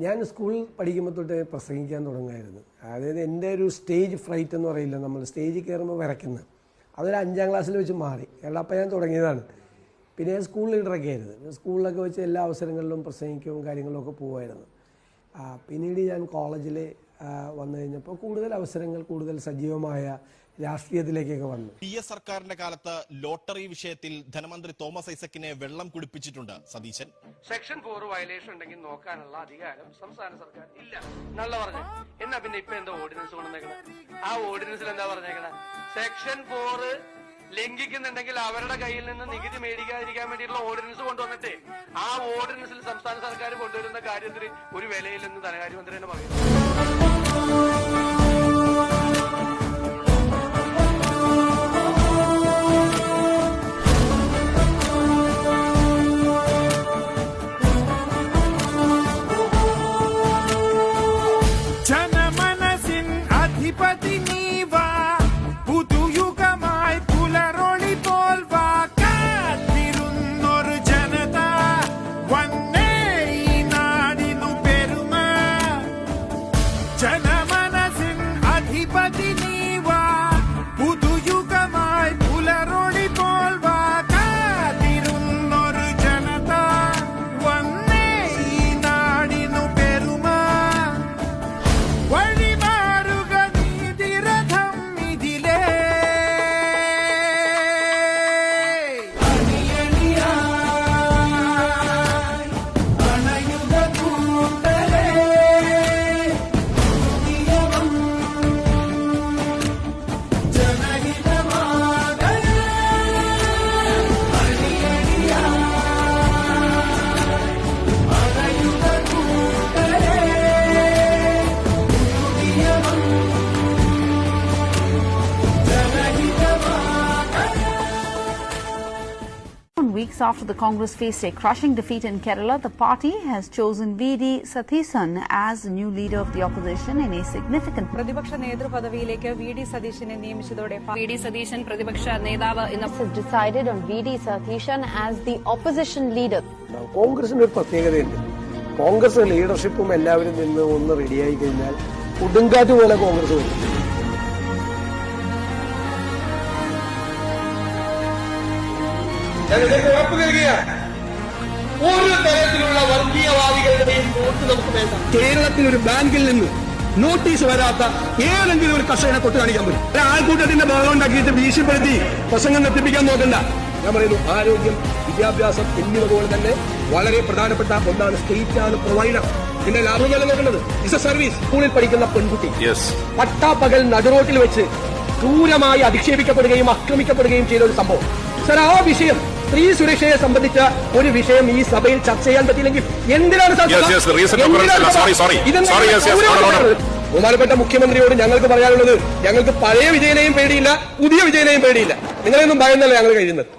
ഞാൻ സ്കൂളിൽ പഠിക്കുമ്പോൾ തൊട്ട് പ്രസംഗിക്കാൻ തുടങ്ങുമായിരുന്നു. അതായത് എൻ്റെ ഒരു സ്റ്റേജ് ഫ്രൈറ്റ് എന്ന് പറയില്ല, നമ്മൾ സ്റ്റേജിൽ കയറുമ്പോൾ വിറയ്ക്കുന്നത്, അതൊരു 5ാം ക്ലാസ്സിൽ വെച്ച് മാറി. അപ്പം ഞാൻ തുടങ്ങിയതാണ്. പിന്നെ ഞാൻ സ്കൂൾ ലീഡറൊക്കെ ആയിരുന്നു. സ്കൂളിലൊക്കെ വെച്ച് എല്ലാ അവസരങ്ങളിലും പ്രസംഗിക്കും കാര്യങ്ങളിലൊക്കെ പോകുമായിരുന്നു. പിന്നീട് ഞാൻ കോളേജിൽ വന്നു കഴിഞ്ഞപ്പോൾ കൂടുതൽ അവസരങ്ങൾ, കൂടുതൽ സജീവമായ രാഷ്ട്രീയത്തിലേക്കൊക്കെ വന്നു. PS സർക്കാരിന്റെ കാലത്ത് ലോട്ടറി വിഷയത്തിൽ ധനമന്ത്രി തോമസ് ഐസക്കിനെ വെള്ളം കുടിപ്പിച്ചിട്ടുണ്ട് സതീശൻ. സെക്ഷൻ 4 വയലേഷൻ ഉണ്ടെങ്കിൽ നോക്കാനുള്ള അധികാരം സംസ്ഥാന സർക്കാർ ഇല്ല എന്നുള്ള പറഞ്ഞു. എന്നാ പിന്നെ ഇപ്പൊ എന്താ ഓർഡിനൻസ് കൊണ്ടുവന്നേക്കണേ? ആ ഓർഡിനൻസിൽ എന്താ പറഞ്ഞേക്കണേ? സെക്ഷൻ 4 ലംഘിക്കുന്നുണ്ടെങ്കിൽ അവരുടെ കയ്യിൽ നിന്ന് നികുതി മേടിക്കാതിരിക്കാൻ വേണ്ടിയിട്ടുള്ള ഓർഡിനൻസ് കൊണ്ടുവന്നിട്ട് ആ ഓർഡിനൻസിൽ സംസ്ഥാന സർക്കാർ കൊണ്ടുവരുന്ന കാര്യത്തിൽ ഒരു വിലയില്ലെന്ന് ധനകാര്യമന്ത്രി തന്നെ പറയുന്നു. ജനമനസിൻ അധിപതി നീവാ, പുതുയുഗമായി പുലരൊളി പോൽ വാ, കാത്തിരുന്നൊരു ജനത വന്നേ ഈ നാടിനു പെരുമ. ജനമനസിൻ അധിപതി നീവാ, പുതുയുഗമായി പുലരൊളി പോൽ വാ, കാത്തിരുന്നൊരു ജനത വന്നേ ഈ നാടിനു പെരുമ. വഴിമാറുക നീതിരഥം ഇതിലേ, അണയുക കൂട്ടരേ, ജനഹിതമാകണേ. അണയുക കൂട്ടരേ, Weeks after the Congress faced a crushing defeat in Kerala, the party has chosen V.D. Satheesan as the new leader of the opposition in a significant. പ്രതിപക്ഷ നേതൃപദവിയിലേക്ക് V.D. സതീശനെ നിയമിച്ചതോടെ V.D. സതീശൻ പ്രതിപക്ഷ നേതാവ് എന്ന Has decided on V.D. Satheesan as the opposition leader. കോൺഗ്രസിന് ഒരു പ്രത്യേകതയുണ്ട്. കോൺഗ്രസ് ലീഡർഷിപ്പും എല്ലാവരും നിന്ന് ഒന്ന് റെഡിയായി കഴിഞ്ഞാൽ കൊടുങ്കാറ്റ് പോലെ കോൺഗ്രസ് വരും. ഉറപ്പ് നൽകുകയാണ്, ഒരു തരത്തിലുള്ള വർഗീയവാദികളുടെയും വോട്ട് നമുക്ക് വേണ്ട. കേരളത്തിൽ ഒരു ബാങ്കിൽ നിന്ന് നോട്ടീസ് വരാത്ത ഏതെങ്കിലും ഒരു കർഷകനെ തൊട്ട് കാണിക്കാൻ പറ്റും. ആൾക്കൂട്ടത്തിന്റെ ബഹളം ഉണ്ടാക്കിയിട്ട് ഭീഷണിപ്പെടുത്തി പ്രസംഗം നിർത്തിപ്പിക്കാൻ നോക്കണ്ട. ഞാൻ പറയുന്നു, ആരോഗ്യം, വിദ്യാഭ്യാസം എന്നിവ പോലെ തന്നെ വളരെ പ്രധാനപ്പെട്ട ഒന്നാണ് സ്റ്റേറ്റാണ് പ്രൊവൈഡർ. പിന്നെ ലാഭങ്ങൾ നോക്കേണ്ടത് ഇസ് എ സർവീസ്. സ്കൂളിൽ പഠിക്കുന്ന പെൺകുട്ടി പട്ടാപ്പകൽ നടുറോട്ടിൽ വെച്ച് ക്രൂരമായി അധിക്ഷേപിക്കപ്പെടുകയും ആക്രമിക്കപ്പെടുകയും ചെയ്ത ഒരു സംഭവം. സർ, ആ വിഷയം, സ്ത്രീ സുരക്ഷയെ സംബന്ധിച്ച ഒരു വിഷയം ഈ സഭയിൽ ചർച്ച ചെയ്യാൻ പറ്റില്ലെങ്കിൽ എന്തിനാണ് ബഹുമാനപ്പെട്ട മുഖ്യമന്ത്രിയോട് ഞങ്ങൾക്ക് പറയാനുള്ളത്? ഞങ്ങൾക്ക് പഴയ വിജയനെയും പേടിയില്ല, പുതിയ വിജയനെയും പേടിയില്ല. നിങ്ങളെയൊന്നും ഭയന്നല്ല ഞങ്ങൾ കഴിയുന്നത്.